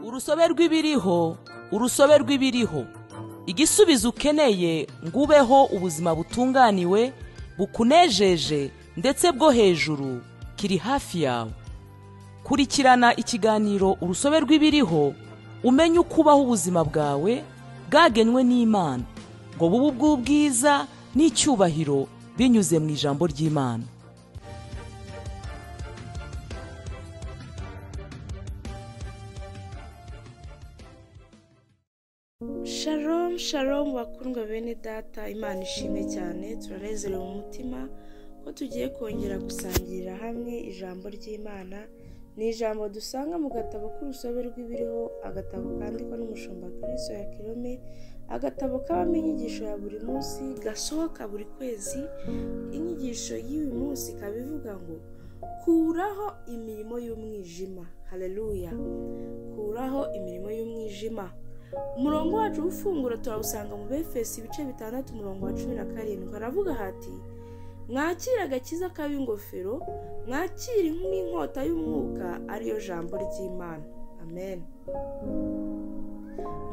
urusobe rw'ibiriho, urusobe rw'ibiriho. Igisubizo ukeneye ngo ubeho ubuzima butunganiwe, bukunejeje ndetse bwo hejuru kiri hafi yawe. Kurikirana ikiganiro urusobe rw'ibiriho, umenye uko ubaho ubuzima bwawe bwagenwe n'Imana ngo bube ubw'ubwiza n'icyubahiro binyuze mu ijambo ry'Imana. Shalom shalom bakundwa bene data, Imana ishimwe cyane. Turanezerewe mu mutima ko tugiye kongera gusangirira hamwe ijambo ry'Imana. Ni ijambo dusanga mu gatabo k'urusobe rw'ibiriho, agatabo kandikwa n'umushumba Kristo ya Kilome, agatabo kabamo inyigisho ya buri munsi gasohoka buri kwezi. Inyigisho y'uyu munsi ikaba ivuga ngo kuraho imirimo y'umwijima. Haleluya! Kuraho imirimo y'umwijima. Umurongo wacu w'ifunguro turawusanga mu Befesi ibice 6 umurongo wa 17. Haravuga hati: mwakira agakiza k'ab'ingofero, mwakira nk'inkota y'umwuka, ariyo jambo ry'Imana. Amen.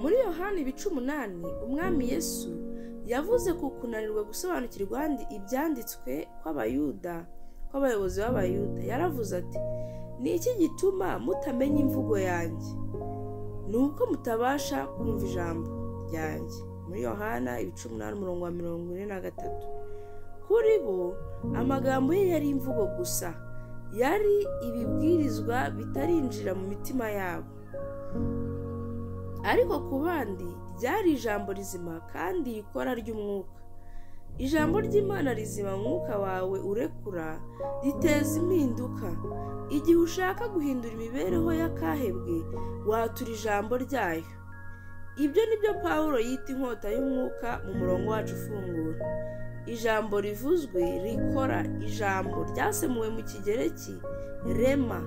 Muri Yohana ibice 8 umwami Yesu yavuze ku kunanirwa gusobanukirwa ibyanditswe kw'abayobozi b'Abayuda. Yaravuze ati: ni iki gituma mutamenya imvugo yanjye? Nuko mutabasha kumva ijambo ryanjye. Muri Yohana ibice 8 umurongo wa 43. Kuri bo amagambo ye yari imvugo gusa, yari ibibwirizwa bitarinjira mu mitima yabo. Ariko ku bandi ryari ijambo rizima kandi rikora ry'umwuka. Ijambo ry'Imana rizima mu mwuka wawe urekura, riteza impinduka. Igihe ushaka guhindura imibereho y'akahebwe, watura ijambo ryayo. Ibyo nibyo Pawulo yita inkota y'umwuka mu murongo wacu ufungura. Ijambo rivuzwe rikora. Ijambo ryasemuwe mu Kigereki rema,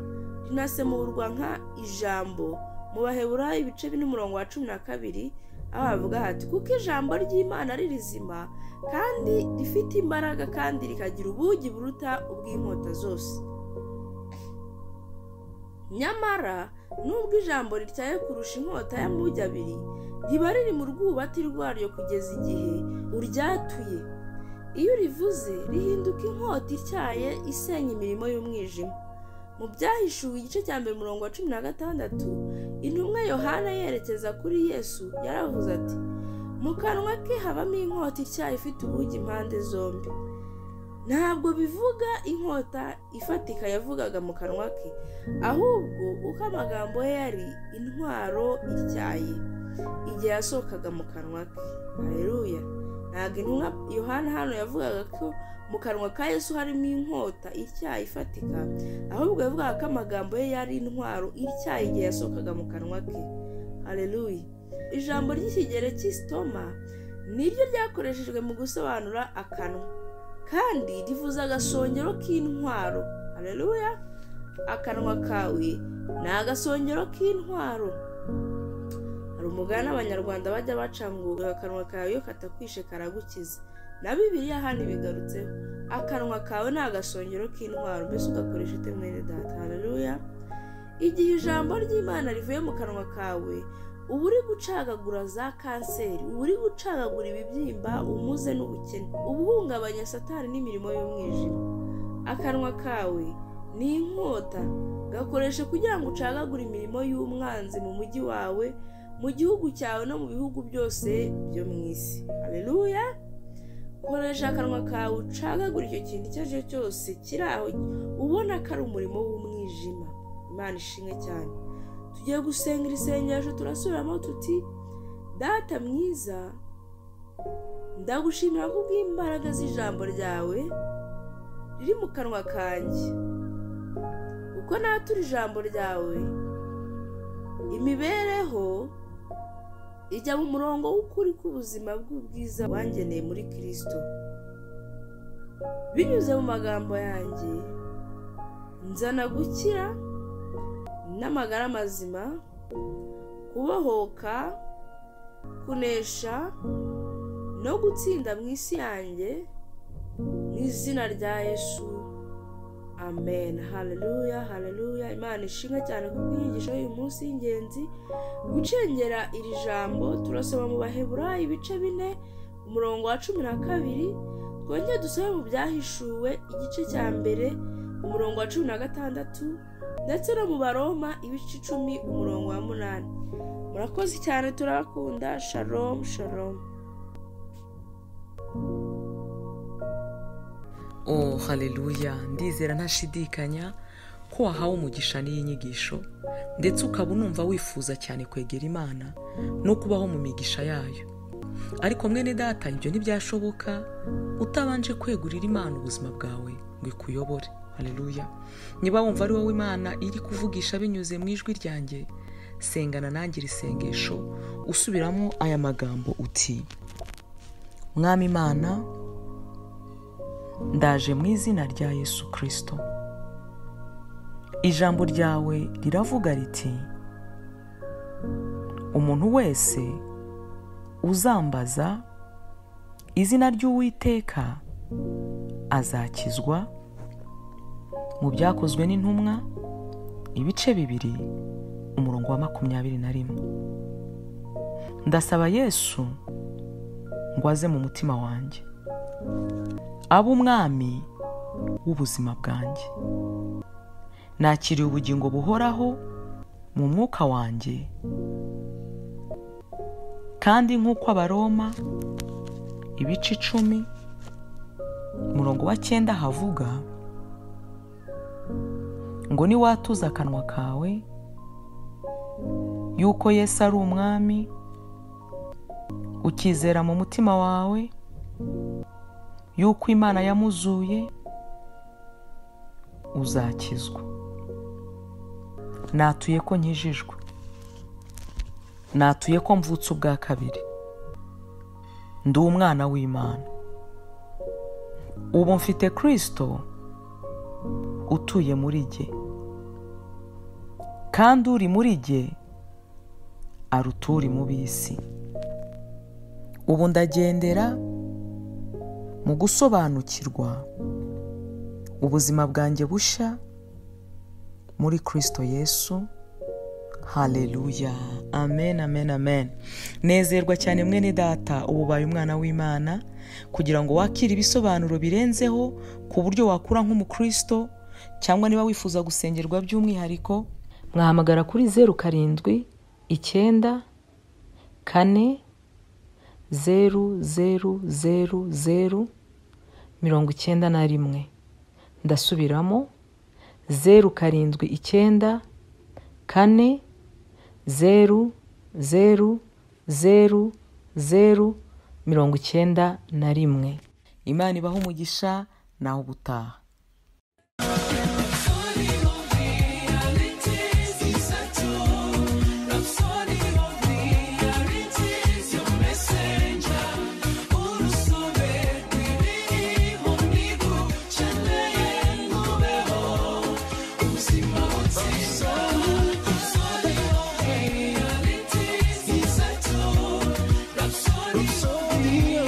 rinasemurwa nka ijambo mu Baheburayo ibice 4 umurongo wa 12, aho havuga hati: kuko ijambo ry'Imana ari rizima kandi rifite imbaraga kandi rikagira ubugi buruta ubw'inkota zose. Nyamara nubwo ijambo rityaye kurusha inkota y'amugi abiri, riba riri mu rwubati rwaryo kugeza igihe uryatuye. Iyo urivuze rihinduka inkota ityaye isenya imirimo y'umwijima. Mu Byahishuwe igice cya 1 umurongo wa 16, intumwa Yohana yerekeza kuri Yesu yaravuze ati: mu kanwa ke habamo inkota ityaye ifite ubugi impande zombi. Ntabwo bivuga inkota ifatika yavugaga mu kanwa ke, ahubwo uko amagambo ye yari intwaro ityaye igihe yasohokaga mu kanwa ke. Haleluya! Ntabwo intumwa Yohana hano yavugaga ko mu kanwa ka Yesu harimo inkota ityaye ifatika, ahubwo yavugaga ko amagambo ye yari intwaro ityaye igihe yasohokaga mu kanwa ke. Haleluya! Ijambo ry'Ikigereki stoma niryo ryakoreshejwe mu gusobanura akanwa, kandi rivuza agasongero k'intwaro. Haleluya! Akanwa kawe ni agasongero k'intwaro. Hari umugani Abanyarwanda bajya baca ngo akanwa kawe iyo katakwishe karagukiza. Na Bibiliya hano bigarutseho. Akanwa kawe ni agasongero k'intwaro, mbese ugakoresha ute mwene data? Haleluya! Igihe ijambo ry'Imana rivuye mu kanwa kawe, uba uri gucagagura za kanseri, uba uri gucagagura ibibyimba, umuze n'ubukene, uba uhungabanya Satani n'imirimo y'umwijima. Akanwa kawe ni inkota, gakoresha kugira ngo ucagagure imirimo y'umwanzi mu mujyi wawe, mu gihugu cyawe no mu bihugu byose byo mu isi. Haleluya! Koresha akanwa kawe ucagagura icyo kintu icyo ari cyo cyose kiri aho ubona ko ari umurimo w'umwijima. Imana ishimwe cyane. Tugiye gusenga isengesho, turasubiramo tuti: Data mwiza, ndagushimira kubw'imbaraga z'ijambo ryawe riri mu kanwa kanjye. Uko natura ijambo ryawe, imibereho ijya mu murongo w'ukuri k'ubuzima bw'ubwiza wangeneye muri Kristo. Binyuze mu magambo yanjye, nzana gukira n'amagara mazima, kubohoka, kunesha no gutsinda mu isi yanjye, mu izina rya Yesu. amen. haleluya haleluya. Imana ishimwe cyane ku bw'inyigisho y'uyu munsi y'ingenzi. Gucengera iri jambo turasoma mu Baheburayo ibice 4 umurongo wa 12, twongeye dusome mu Byahishuwe igice cya mbere umurongo wa 16, ndetse no mu Baroma ibice 10 umurongo wa 8. Murakoze cyane, turakunda. Shalom shalom. Oh haleluya, ndizera ntashidikanya ko wahawe umugisha n'iyi nyigisho, ndetse ukaba unumva wifuza cyane kwegera Imana no kubaho mu migisha yayo. Ariko mwene data, ibyo ntibyashoboka utabanje kwegurira Imana ubuzima bwawe ngo ikuyobore. Haleluya. Niba wumva ari wowe Imana iri kuvugisha binyuze mu ijwi ryanjye, sengana nanjye iri sengesho usubiramo aya magambo uti: Mwami Imana, ndaje mu izina rya Yesu Kristo. Ijambo ryawe riravuga riti, umuntu wese uzambaza izina ry'Uwiteka azakizwa. Mu Byakozwe n'Intumwa ibice 2 umurongo wa 21. Ndasaba Yesu ngo aze mu mutima wanjye, abe umwami w'ubuzima bwanjye. Nakiriye ubugingo buhoraho mu mwuka wanjye, kandi nk'uko Abaroma ibice 10 umurongo wa 9 havuga ngo niwatuza akanwa kawe yuko Yesu ari umwami, ukizera mu mutima wawe yuko Imana yamuzuye, uzakizwa. Natuye ko nkijijwe, natuye ko mvutse ubwa kabiri, ndi umwana w'Imana. Ubu mfite Kristo utuye muri jye, kandi uri muri jye aruta uri mu b'isi. Ubu ndagendera mu gusobanukirwa ubuzima bwanjye bushya muri Kristo Yesu. Haleluya. Amen amen amen. Nezerwa cyane mwene data, ububaye umwana w'Imana, kugira ngo wakire ibisobanuro birenzeho ku buryo wakura nk'umukristo, cyangwa niba wifuza gusengerwa by'umwihariko, mwahamagara kuri 07 9 4 000 91. Ndasubiramo 07 9 4 000 91. Imana ibaho umugisha, naho ubutaha. Rhapsody